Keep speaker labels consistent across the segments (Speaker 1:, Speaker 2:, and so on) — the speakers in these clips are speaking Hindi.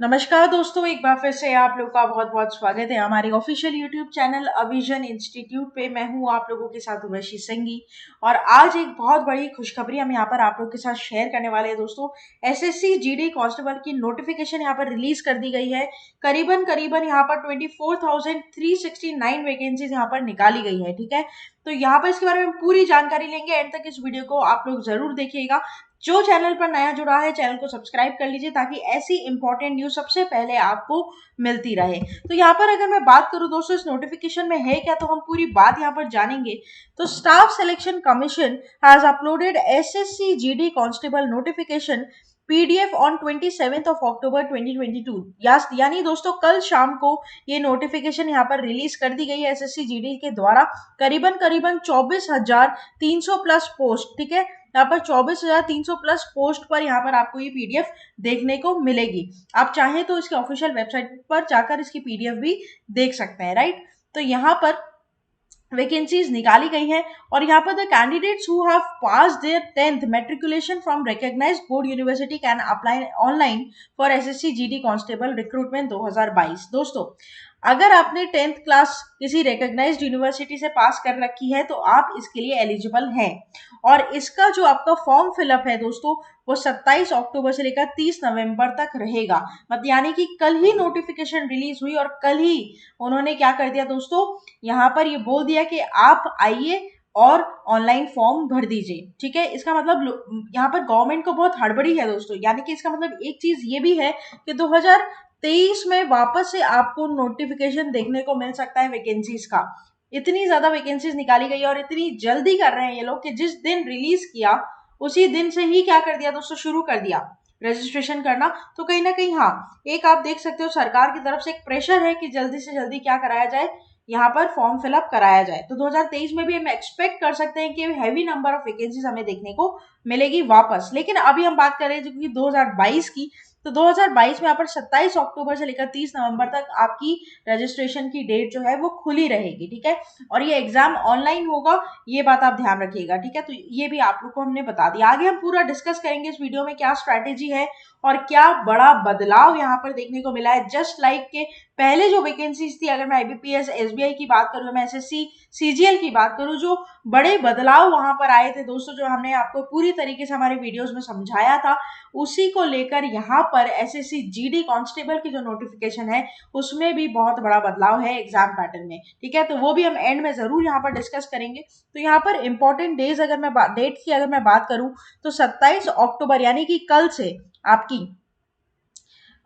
Speaker 1: नमस्कार दोस्तों, एक बार फिर से आप लोग का बहुत बहुत स्वागत है हमारे ऑफिशियल यूट्यूब चैनल अविजन इंस्टीट्यूट पे। मैं हूँ आप लोगों के साथ उर्वशी सिंघी और आज एक बहुत बड़ी खुशखबरी हम यहाँ पर आप लोग के साथ शेयर करने वाले हैं दोस्तों। एसएससी जीडी कांस्टेबल की नोटिफिकेशन यहाँ पर रिलीज कर दी गई है। करीबन करीबन यहाँ पर 24,369 वैकेंसीज यहाँ पर निकाली गई है। ठीक है, तो यहाँ पर इसके बारे में पूरी जानकारी लेंगे। एंड तक इस वीडियो को आप लोग जरूर देखिएगा। जो चैनल पर नया जुड़ा है चैनल को सब्सक्राइब कर लीजिए ताकि ऐसी इंपॉर्टेंट न्यूज सबसे पहले आपको मिलती रहे। तो यहाँ पर अगर मैं बात करूं दोस्तों इस नोटिफिकेशन में है क्या, तो हम पूरी बात यहाँ पर जानेंगे। तो staff selection commission has uploaded SSC GD constable notification PDF on 27th of October 2022। यानी दोस्तों कल शाम को ये नोटिफिकेशन यहाँ पर रिलीज कर दी गई है एसएससी जीडी के द्वारा। करीबन करीबन 24,300 प्लस पोस्ट, ठीक है, यहाँ पर 24,300 प्लस पोस्ट पर यहाँ पर आपको ये पीडीएफ देखने को मिलेगी। आप चाहें तो इसके ऑफिशियल वेबसाइट पर जाकर इसकी पीडीएफ भी देख सकते हैं, राइट। तो यहाँ पर वैकेंसीज निकाली गई हैं और यहाँ पर the candidates who have pass their 10th matriculation from recognised board university can apply online for SSC GD constable recruitment 2022। दोस्तों, अगर आपने 10th क्लास किसी रिकॉग्नाइज्ड यूनिवर्सिटी से पास कर रखी है तो आप इसके लिए एलिजिबल हैं। और इसका जो आपका फॉर्म फिलअप है दोस्तों वो 27 अक्टूबर से लेकर 30 नवंबर तक रहेगा। मतलब यानी कि कल ही नोटिफिकेशन रिलीज हुई और कल ही उन्होंने क्या कर दिया दोस्तों, यहाँ पर ये बोल दिया कि आप आइए और ऑनलाइन फॉर्म भर दीजिए। ठीक है, इसका मतलब यहाँ पर गवर्नमेंट को बहुत हड़बड़ी है दोस्तों। यानी कि इसका मतलब एक चीज ये भी है कि 2023 में वापस से आपको नोटिफिकेशन देखने को मिल सकता है वैकेंसीज का। इतनी ज्यादा वैकेंसीज निकाली गई है और इतनी जल्दी कर रहे हैं ये लोग कि जिस दिन रिलीज किया उसी दिन से ही क्या कर दिया दोस्तों, शुरू कर दिया रजिस्ट्रेशन करना। तो कहीं ना कहीं हाँ, एक आप देख सकते हो सरकार की तरफ से एक प्रेशर है कि जल्दी से जल्दी क्या कराया जाए, यहाँ पर फॉर्म फिलअप कराया जाए। तो 2023 में भी हम एक्सपेक्ट कर सकते हैं कि हैवी नंबर ऑफ वैकेंसीज हमें देखने को मिलेगी वापस। लेकिन अभी हम बात कर रहे हैं जो 2022 की, तो 2022 में यहाँ पर 27 अक्टूबर से लेकर 30 नवंबर तक आपकी रजिस्ट्रेशन की डेट जो है वो खुली रहेगी। ठीक है, और ये एग्जाम ऑनलाइन होगा, ये बात आप ध्यान रखिएगा। ठीक है, तो ये भी आप लोग को हमने बता दिया। आगे हम पूरा डिस्कस करेंगे इस वीडियो में क्या स्ट्रैटेजी है और क्या बड़ा बदलाव यहाँ पर देखने को मिला है। जस्ट लाइक के पहले जो वैकेंसीज थी, अगर मैं आईबीपीएस एसबीआई की बात करूं, मैं एसएससी सीजीएल की बात करूं, जो बड़े बदलाव वहां पर आए थे दोस्तों, जो हमने आपको पूरी तरीके से हमारे वीडियोस में समझाया था, उसी को लेकर यहाँ पर एसएससी जीडी कांस्टेबल की जो नोटिफिकेशन है उसमें भी बहुत बड़ा बदलाव है एग्जाम पैटर्न में। ठीक है, तो वो भी हम एंड में जरूर यहाँ पर डिस्कस करेंगे। तो यहाँ पर इंपॉर्टेंट डेज अगर मैं डेट की अगर मैं बात करूं तो 27 अक्टूबर यानी कि कल से आपकी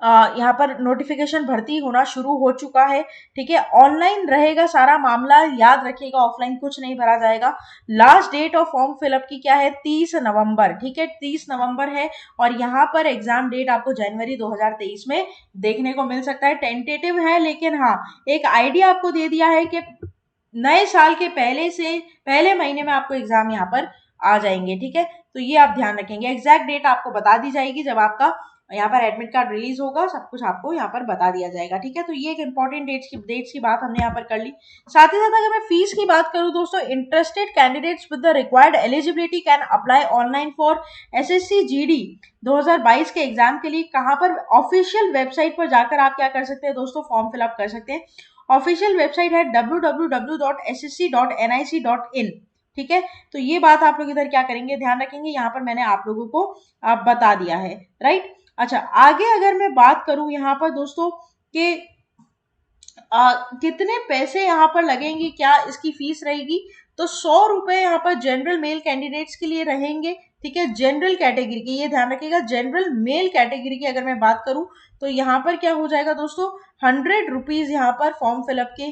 Speaker 1: यहाँ पर नोटिफिकेशन भर्ती होना शुरू हो चुका है। ठीक है, ऑनलाइन रहेगा सारा मामला, याद रखिएगा, ऑफलाइन कुछ नहीं भरा जाएगा। Last date of form fill up की क्या है, 30 नवंबर। ठीक है, 30 नवंबर है और यहाँ पर एग्जाम डेट आपको जनवरी 2023 में देखने को मिल सकता है। टेंटेटिव है, लेकिन हाँ एक आइडिया आपको दे दिया है कि नए साल के पहले महीने में आपको एग्जाम यहाँ पर आ जाएंगे। ठीक है, तो ये आप ध्यान रखेंगे। एग्जैक्ट डेट आपको बता दी जाएगी जब आपका यहाँ पर एडमिट कार्ड रिलीज होगा, सब कुछ आपको यहाँ पर बता दिया जाएगा। ठीक है, तो ये एक इंपॉर्टेंट डेट्स की बात हमने यहाँ पर कर ली। साथ ही साथ अगर मैं फीस की बात करूँ दोस्तों, interested candidates with the required eligibility can apply online for SSC GD 2022 के एग्जाम के लिए। कहाँ पर, ऑफिशियल वेबसाइट पर जाकर आप क्या कर सकते हैं दोस्तों, फॉर्म फिलअप कर सकते हैं। ऑफिशियल वेबसाइट है www.ssc.nic.in। ठीक है, तो ये बात आप लोग इधर क्या करेंगे, ध्यान रखेंगे, यहाँ पर मैंने आप लोगों को बता दिया है, राइट। अच्छा, आगे अगर मैं बात करूं यहाँ पर दोस्तों कि कितने पैसे यहाँ पर लगेंगे, क्या इसकी फीस रहेगी, तो 100 रुपए यहाँ पर जनरल मेल कैंडिडेट्स के लिए रहेंगे। ठीक है, जनरल कैटेगरी की, ये ध्यान रखिएगा, जनरल मेल कैटेगरी की अगर मैं बात करूं तो यहाँ पर क्या हो जाएगा दोस्तों, 100 रुपीज यहाँ पर फॉर्म फिलअप के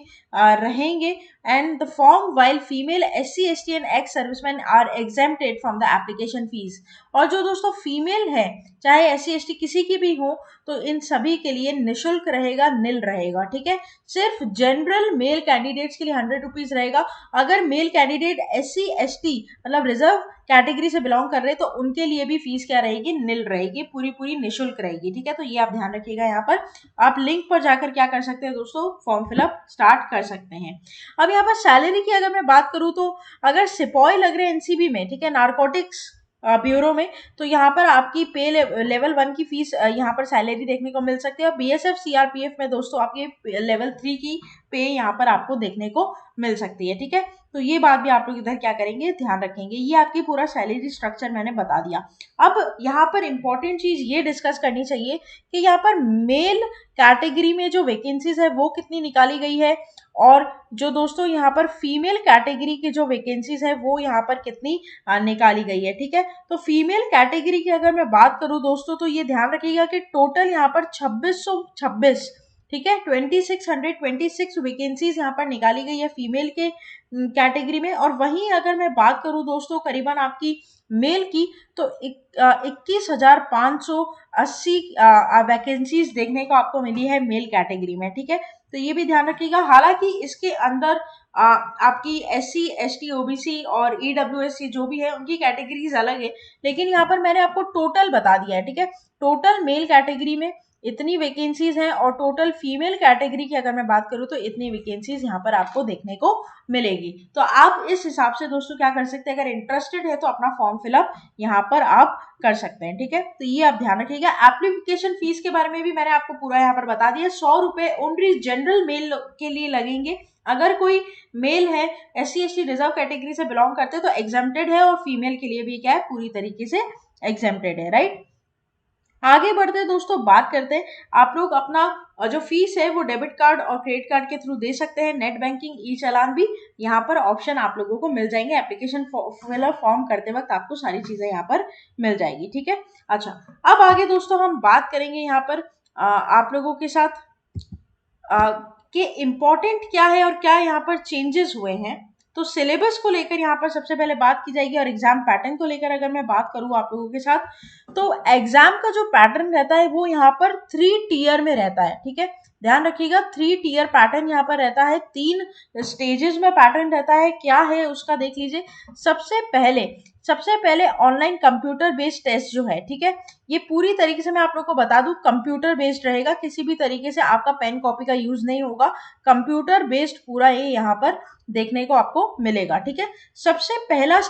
Speaker 1: रहेंगे। And the form while female SC ST and ex serviceman are exempted from the application fees. और जो दोस्तों फीमेल है, चाहे SC ST किसी की भी हो, तो इन सभी के लिए निःशुल्क रहेगा, निल रहेगा। ठीक है, सिर्फ जनरल मेल कैंडिडेट्स के लिए 100 रुपीज रहेगा। अगर मेल कैंडिडेट SC ST मतलब रिजर्व कैटेगरी से बिलोंग कर रहे तो उनके लिए भी फीस क्या रहेगी, निल रहेगी, पूरी निःशुल्क रहेगी। ठीक है, तो ये आप ध्यान रखिएगा। यहाँ पर आप लिंक पर जाकर क्या कर सकते हैं दोस्तों, फॉर्म फिलअप स्टार्ट कर सकते हैं। अब यहाँ पर सैलरी की अगर मैं बात करूँ तो अगर सिपाही लग रहे हैं एनसीबी में, ठीक है, नारकोटिक्स ब्यूरो में। तो यहाँ पर आपकी पे लेवल 1 की फीस यहाँ पर सैलरी देखने को मिल सकती है। बीएसएफ सीआरपीएफ में दोस्तों आपकी लेवल 3 की पे यहाँ पर आपको देखने को मिल सकती है, ठीक है। तो ये बात भी आप लोग इधर क्या करेंगे, ध्यान रखेंगे। ये आपकी पूरा सैलरी स्ट्रक्चर मैंने बता दिया। अब यहाँ पर इंपॉर्टेंट चीज ये डिस्कस करनी चाहिए कि यहाँ पर मेल कैटेगरी में जो वैकेंसीज है वो कितनी निकाली गई है, और जो दोस्तों यहाँ पर फीमेल कैटेगरी की जो वैकेंसीज है वो यहाँ पर कितनी निकाली गई है, ठीक है। तो फीमेल कैटेगरी की अगर मैं बात करूं दोस्तों, तो ये ध्यान रखिएगा कि टोटल यहाँ पर 2626, ठीक है, 2626 वैकेंसीज यहाँ पर निकाली गई है फीमेल के कैटेगरी में। और वहीं अगर मैं बात करूं दोस्तों करीबन आपकी मेल की, तो 21,580 वैकेंसीज देखने को आपको मिली है मेल कैटेगरी में, ठीक है। तो ये भी ध्यान रखिएगा। हालांकि इसके अंदर आपकी SC ST OBC और EWS जो भी है उनकी कैटेगरीज अलग है, लेकिन यहाँ पर मैंने आपको टोटल बता दिया है, ठीक है। टोटल मेल कैटेगरी में इतनी वैकेंसीज हैं, और टोटल फीमेल कैटेगरी की अगर मैं बात करूं तो इतनी वैकेंसीज यहाँ पर आपको देखने को मिलेगी। तो आप इस हिसाब से दोस्तों क्या कर सकते हैं, अगर इंटरेस्टेड है तो अपना फॉर्म फिलअप यहाँ पर आप कर सकते हैं, ठीक है। तो ये आप ध्यान रखिएगा। एप्लीकेशन फीस के बारे में भी मैंने आपको पूरा यहाँ पर बता दिया। 100 रुपए ओनली जनरल मेल के लिए लगेंगे। अगर कोई मेल है SC ST रिजर्व कैटेगरी से बिलोंग करते हैं तो एग्जेम्प्टेड है, और फीमेल के लिए भी क्या है, पूरी तरीके से एग्जेम्प्टेड है, राइट। आगे बढ़ते हैं दोस्तों, बात करते हैं आप लोग अपना जो फीस है वो डेबिट कार्ड और क्रेडिट कार्ड के थ्रू दे सकते हैं। नेट बैंकिंग, ई चालान भी यहाँ पर ऑप्शन आप लोगों को मिल जाएंगे। एप्लीकेशन फिलअप फॉर्म करते वक्त आपको सारी चीजें यहाँ पर मिल जाएगी, ठीक है। अच्छा, अब आगे दोस्तों हम बात करेंगे यहाँ पर आप लोगों के साथ कि इम्पोर्टेंट क्या है और क्या यहाँ पर चेंजेस हुए हैं। तो सिलेबस को लेकर यहाँ पर सबसे पहले बात की जाएगी, और एग्जाम पैटर्न को लेकर अगर मैं बात करूँ आप लोगों के साथ, तो एग्जाम का जो पैटर्न रहता है वो यहाँ पर 3 टियर में रहता है, ठीक है। ध्यान रखिएगा, 3 टियर पैटर्न यहाँ पर रहता है, 3 स्टेजेस में पैटर्न रहता है। क्या है उसका देख लीजिए। सबसे पहले ऑनलाइन कंप्यूटर बेस्ड टेस्ट जो है, ठीक है, ये पूरी तरीके से मैं आप लोग को बता दूं कंप्यूटर बेस्ड रहेगा। किसी भी तरीके से आपका पेन कॉपी का यूज नहीं होगा, कंप्यूटर बेस्ड पूरा ये यहाँ पर देखने को आपको मिलेगा, ठीक है। सबसे पहला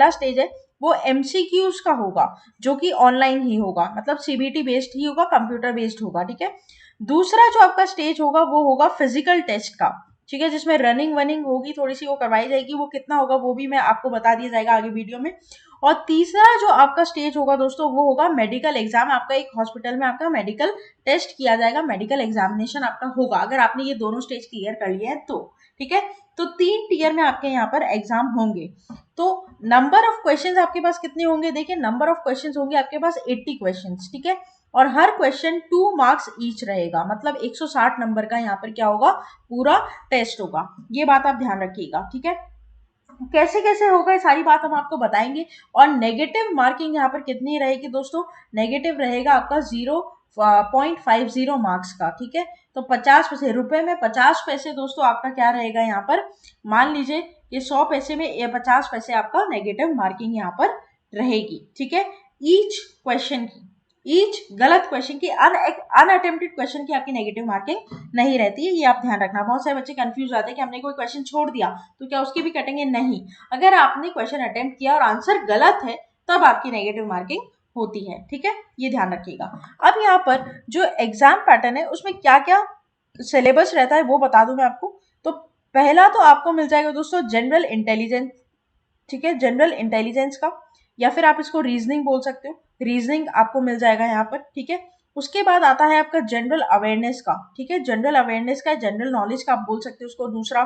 Speaker 1: स्टेज है वो MCQs का होगा, जो कि ऑनलाइन ही होगा, मतलब CBT बेस्ड ही होगा, कंप्यूटर बेस्ड होगा, ठीक है। दूसरा जो आपका स्टेज होगा वो होगा फिजिकल टेस्ट का, ठीक है, जिसमें रनिंग वनिंग होगी, थोड़ी सी वो करवाई जाएगी। वो कितना होगा वो भी मैं आपको बता दिया जाएगा आगे वीडियो में। और तीसरा जो आपका स्टेज होगा दोस्तों वो होगा मेडिकल एग्जाम। आपका एक हॉस्पिटल में आपका मेडिकल टेस्ट किया जाएगा, मेडिकल एग्जामिनेशन आपका होगा, अगर आपने ये दोनों स्टेज क्लियर कर लिया है तो, ठीक है। तो 3 टियर में आपके यहाँ पर एग्जाम होंगे। तो नंबर ऑफ क्वेश्चंस आपके पास कितने होंगे, देखिए नंबर ऑफ क्वेश्चंस होंगे आपके पास 80 क्वेश्चंस, ठीक है। और हर क्वेश्चन 2 मार्क्स ईच रहेगा, मतलब 160 नंबर का यहाँ पर क्या होगा, पूरा टेस्ट होगा। ये बात आप ध्यान रखिएगा, ठीक है। कैसे कैसे होगा ये सारी बात हम आपको बताएंगे। और नेगेटिव मार्किंग यहाँ पर कितनी रहेगी दोस्तों, नेगेटिव रहेगा आपका 0.50 मार्क्स का, ठीक है। तो 50 पैसे रुपए में 50 पैसे दोस्तों आपका क्या रहेगा यहाँ पर, मान लीजिए कि 100 पैसे में 50 पैसे आपका नेगेटिव मार्किंग यहाँ पर रहेगी, ठीक है। ईच गलत क्वेश्चन की, अनअटेम्प्टेड क्वेश्चन की आपकी नेगेटिव मार्किंग नहीं रहती है, ये आप ध्यान रखना। बहुत सारे बच्चे कंफ्यूज आते हैं कि हमने कोई क्वेश्चन छोड़ दिया तो क्या उसकी भी कटेंगे, नहीं। अगर आपने क्वेश्चन अटेम्प्ट किया और आंसर गलत है तब आपकी नेगेटिव मार्किंग होती है, ठीक है, ये ध्यान रखिएगा। अब यहाँ पर जो एग्जाम पैटर्न है उसमें क्या क्या सिलेबस रहता है वो बता दूं मैं आपको। तो पहला तो आपको मिल जाएगा दोस्तों जनरल इंटेलिजेंस, ठीक है, जनरल इंटेलिजेंस का, या फिर आप इसको रीजनिंग बोल सकते हो, रीजनिंग आपको मिल जाएगा यहाँ पर, ठीक है। उसके बाद आता है आपका जनरल अवेयरनेस का, ठीक है, जनरल अवेयरनेस का, जनरल नॉलेज का आप बोल सकते हो उसको, दूसरा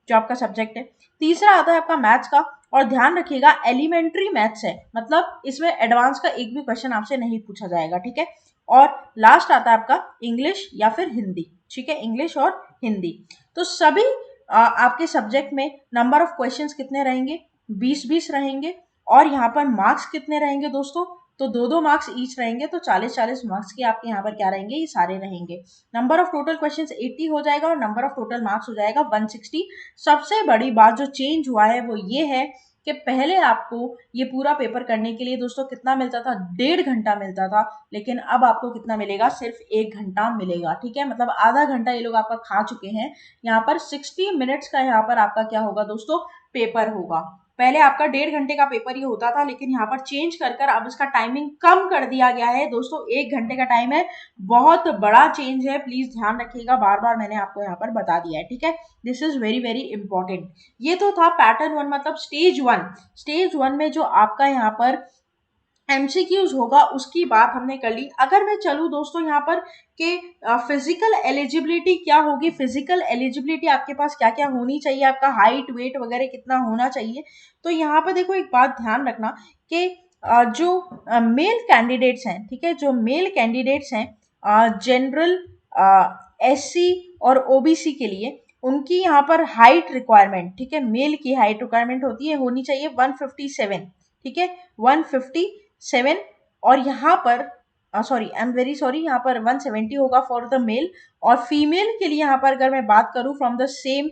Speaker 1: जो आपका सब्जेक्ट है। तीसरा आता है आपका मैथ्स का, और ध्यान रखिएगा एलिमेंट्री मैथ्स है, मतलब इसमें एडवांस का एक भी क्वेश्चन आपसे नहीं पूछा जाएगा, ठीक है। और लास्ट आता है आपका इंग्लिश या फिर हिंदी, ठीक है, इंग्लिश और हिंदी। तो सभी आपके सब्जेक्ट में नंबर ऑफ क्वेश्चंस कितने रहेंगे, 20-20 रहेंगे। और यहाँ पर मार्क्स कितने रहेंगे दोस्तों, तो 2-2 मार्क्स ईच रहेंगे, तो 40-40 मार्क्स के आपके यहाँ पर क्या रहेंगे, ये सारे रहेंगे। नंबर ऑफ टोटल क्वेश्चंस 80 हो जाएगा और नंबर ऑफ टोटल मार्क्स हो जाएगा 160। सबसे बड़ी बात जो चेंज हुआ है वो ये है कि पहले आपको ये पूरा पेपर करने के लिए दोस्तों कितना मिलता था, 1.5 घंटा मिलता था, लेकिन अब आपको कितना मिलेगा, सिर्फ 1 घंटा मिलेगा, ठीक है। मतलब आधा घंटा ये लोग आपका खा चुके हैं। यहाँ पर 60 मिनट्स का यहाँ पर आपका क्या होगा दोस्तों, पेपर होगा। पहले आपका 1.5 घंटे का पेपर ही होता था, लेकिन यहाँ पर चेंज कर कर अब इसका टाइमिंग कम कर दिया गया है दोस्तों, 1 घंटे का टाइम है। बहुत बड़ा चेंज है, प्लीज ध्यान रखिएगा, बार बार मैंने आपको यहाँ पर बता दिया है, ठीक है। This is very very important. ये तो था पैटर्न 1, मतलब स्टेज 1। स्टेज 1 में जो आपका यहाँ पर एमसीक्यूज होगा उसकी बात हमने कर ली। अगर मैं चलूँ दोस्तों यहाँ पर कि फिजिकल एलिजिबिलिटी क्या होगी, फिजिकल एलिजिबिलिटी आपके पास क्या क्या होनी चाहिए, आपका हाइट वेट वगैरह कितना होना चाहिए, तो यहाँ पर देखो एक बात ध्यान रखना कि जो मेल कैंडिडेट्स हैं, ठीक है, जो मेल कैंडिडेट्स हैं जनरल एससी और ओबीसी के लिए, उनकी यहाँ पर हाइट रिक्वायरमेंट, ठीक है, मेल की हाइट रिक्वायरमेंट होती है, होनी चाहिए 157, ठीक है, 157। और यहाँ पर sorry, I am very sorry, यहाँ पर 170 होगा फॉर द मेल, और फीमेल के लिए यहाँ पर अगर मैं बात करूँ फ्रॉम द सेम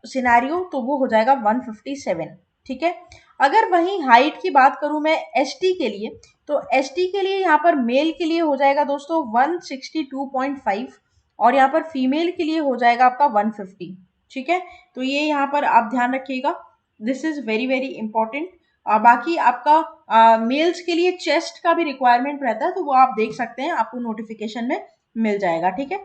Speaker 1: सिनेरियो तो वो हो जाएगा 157, ठीक है। अगर वहीं हाइट की बात करूँ मैं एसटी के लिए, तो एसटी के लिए यहाँ पर मेल के लिए हो जाएगा दोस्तों 162.5, और यहाँ पर फीमेल के लिए हो जाएगा आपका 150, ठीक है। तो ये यहाँ पर आप ध्यान रखिएगा, this is very very important. बाकी आपका मेल्स के लिए चेस्ट का भी रिक्वायरमेंट रहता है, तो वो आप देख सकते हैं, आपको नोटिफिकेशन में मिल जाएगा, ठीक है।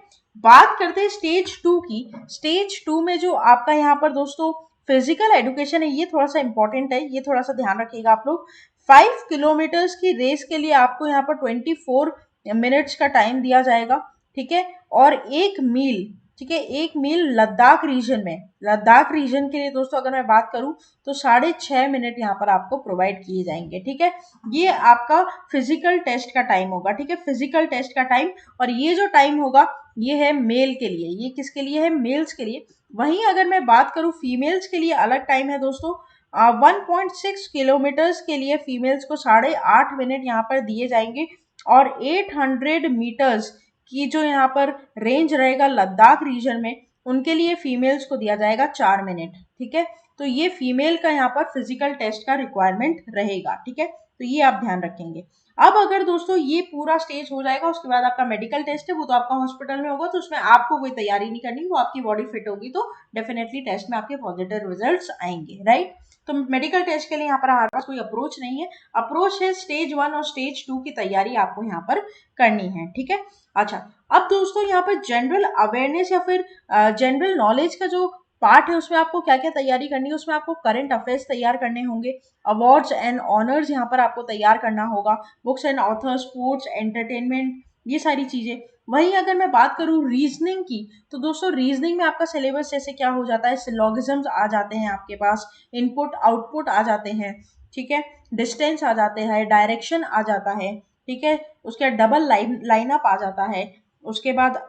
Speaker 1: बात करते हैं स्टेज 2 की। स्टेज 2 में जो आपका यहाँ पर दोस्तों फिजिकल एजुकेशन है, ये थोड़ा सा इंपॉर्टेंट है, ये थोड़ा सा ध्यान रखिएगा आप लोग। 5 किलोमीटर्स की रेस के लिए आपको यहाँ पर 24 मिनट्स का टाइम दिया जाएगा, ठीक है। और 1 मील, ठीक है, 1 मील लद्दाख रीजन में, लद्दाख रीजन के लिए दोस्तों अगर मैं बात करूं तो 6.5 मिनट यहाँ पर आपको प्रोवाइड किए जाएंगे, ठीक है। ये आपका फिजिकल टेस्ट का टाइम होगा, ठीक है, फिजिकल टेस्ट का टाइम। और ये जो टाइम होगा ये है मेल के लिए, ये किसके लिए है, मेल्स के लिए। वहीं अगर मैं बात करूं फीमेल्स के लिए अलग टाइम है दोस्तों, 1.6 किलोमीटर्स के लिए फीमेल्स को 8.5 मिनट यहाँ पर दिए जाएंगे, और 800 मीटर्स की जो यहाँ पर रेंज रहेगा लद्दाख रीजन में, उनके लिए फीमेल्स को दिया जाएगा 4 मिनट, ठीक है। तो ये फीमेल का यहाँ पर फिजिकल टेस्ट का रिक्वायरमेंट रहेगा, ठीक है, तो ये आप ध्यान रखेंगे। अब अगर दोस्तों ये पूरा स्टेज हो जाएगा, उसके बाद आपका मेडिकल टेस्ट है, वो तो आपका हॉस्पिटल में होगा, तो उसमें आपको कोई तैयारी नहीं करनी, वो आपकी बॉडी फिट होगी तो डेफिनेटली टेस्ट में आपके पॉजिटिव रिजल्ट्स आएंगे, राइट। तो मेडिकल टेस्ट के लिए यहाँ पर हमारे पास कोई अप्रोच नहीं है, अप्रोच है स्टेज 1 और स्टेज 2 की तैयारी आपको यहाँ पर करनी है, ठीक है। अच्छा, अब दोस्तों यहाँ पर जनरल अवेयरनेस या फिर जनरल नॉलेज का जो पार्ट है, उसमें आपको क्या क्या तैयारी करनी है, उसमें आपको करंट अफेयर्स तैयार करने होंगे, अवार्ड्स एंड ऑनर्स यहाँ पर आपको तैयार करना होगा, books and author, sports, entertainment, ये सारी चीजें। वहीं अगर मैं बात करूँ रीजनिंग की, तो दोस्तों रीजनिंग में आपका सिलेबस जैसे क्या हो जाता है, सिलोगिज्म्स आ जाते हैं आपके पास, इनपुट आउटपुट आ जाते हैं, ठीक है, डिस्टेंस आ जाते हैं, डायरेक्शन आ जाता है, ठीक है, उसके डबल लाइनअप आ जाता है, उसके बाद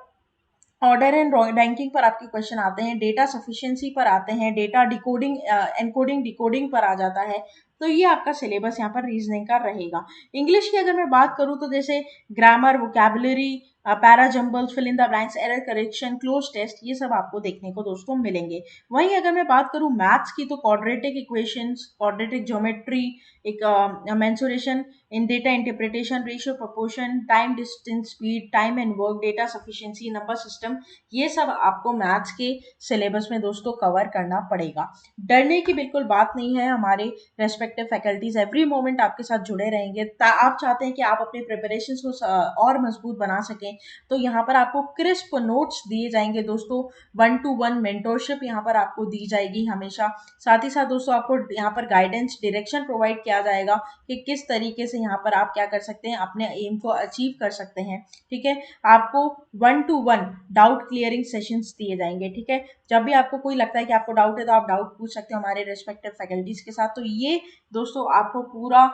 Speaker 1: ऑर्डर एंड रैंकिंग पर आपके क्वेश्चन आते हैं, डेटा सफिशिएंसी पर आते हैं, डेटा डिकोडिंग एनकोडिंग डिकोडिंग पर आ जाता है। तो ये आपका सिलेबस यहाँ पर रीजनिंग का रहेगा। इंग्लिश की अगर मैं बात करूँ तो जैसे grammar, vocabulary, para jumbles, fill in the blanks, error correction, cloze test, ये सब आपको देखने को दोस्तों मिलेंगे। वहीं अगर मैं बात करूँ मैथ्स की, तो क्वाड्रेटिक इक्वेशंस, क्वाड्रेटिक ज्योमेट्री, एक mensuration in data interpretation, ratio proportion, time distance speed, time and work, data sufficiency, number system, ये सब आपको मैथ्स के सिलेबस में दोस्तों कवर करना पड़ेगा। डरने की बिल्कुल बात नहीं है, हमारे रेस्पेक्टिव फैकल्टीज एवरी मोमेंट आपके साथ जुड़े रहेंगे। आप चाहते हैं कि आप अपने प्रिपरेशन को और मजबूत बना सकें, तो यहाँ पर आपको क्रिस्प नोट्स दिए जाएंगे दोस्तों, 1-to-1 मेंटोरशिप यहाँ पर आपको दी जाएगी हमेशा। साथ ही साथ दोस्तों आपको यहाँ पर गाइडेंस, डायरेक्शन प्रोवाइड किया जाएगा कि किस तरीके से यहाँ पर आप क्या कर सकते हैं, अपने एम को अचीव कर सकते हैं, ठीक है। आपको 1-to-1 डाउट क्लियरिंग सेशंस दिए जाएंगे, ठीक है। जब भी आपको कोई लगता है कि आपको डाउट है तो आप डाउट पूछ सकते हो हमारे रेस्पेक्टिव फैकल्टीज के साथ। तो ये दोस्तों आपको पूरा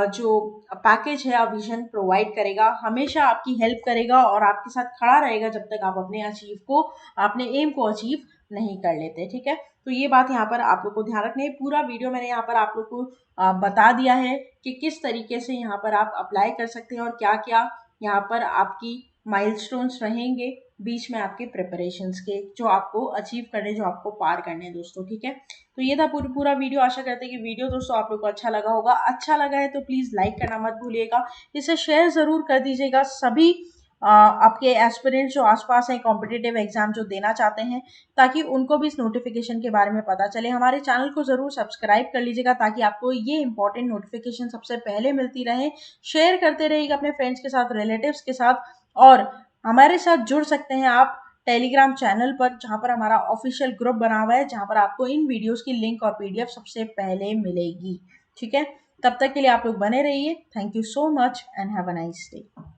Speaker 1: जो पैकेज है विजन प्रोवाइड करेगा, हमेशा आपकी हेल्प करेगा और आपके साथ खड़ा रहेगा जब तक आप अपने एम को अचीव नहीं कर लेते, ठीक है। तो ये बात यहाँ पर आप लोग को ध्यान रखनी है। पूरा वीडियो मैंने यहाँ पर आप लोग को बता दिया है कि किस तरीके से यहाँ पर आप अप्लाई कर सकते हैं और क्या क्या यहाँ पर आपकी माइलस्टोन्स रहेंगे बीच में आपके प्रिपरेशंस के, जो आपको अचीव करने, जो आपको पार करने हैं दोस्तों, ठीक है। तो ये था पूरा वीडियो। आशा करते हैं कि वीडियो दोस्तों आप लोग को अच्छा लगा होगा। अच्छा लगा है तो प्लीज़ लाइक करना मत भूलिएगा, इसे शेयर ज़रूर कर दीजिएगा सभी आपके एस्पिरेंट्स जो आसपास हैं कॉम्पिटिटिव एग्जाम जो देना चाहते हैं, ताकि उनको भी इस नोटिफिकेशन के बारे में पता चले। हमारे चैनल को ज़रूर सब्सक्राइब कर लीजिएगा ताकि आपको ये इंपॉर्टेंट नोटिफिकेशन सबसे पहले मिलती रहे। शेयर करते रहिएगा अपने फ्रेंड्स के साथ, रिलेटिव्स के साथ, और हमारे साथ जुड़ सकते हैं आप टेलीग्राम चैनल पर, जहाँ पर हमारा ऑफिशियल ग्रुप बना हुआ है, जहाँ पर आपको इन वीडियोस की लिंक और पीडीएफ सबसे पहले मिलेगी। ठीक है, तब तक के लिए आप लोग बने रहिए। Thank you so much and have a nice day.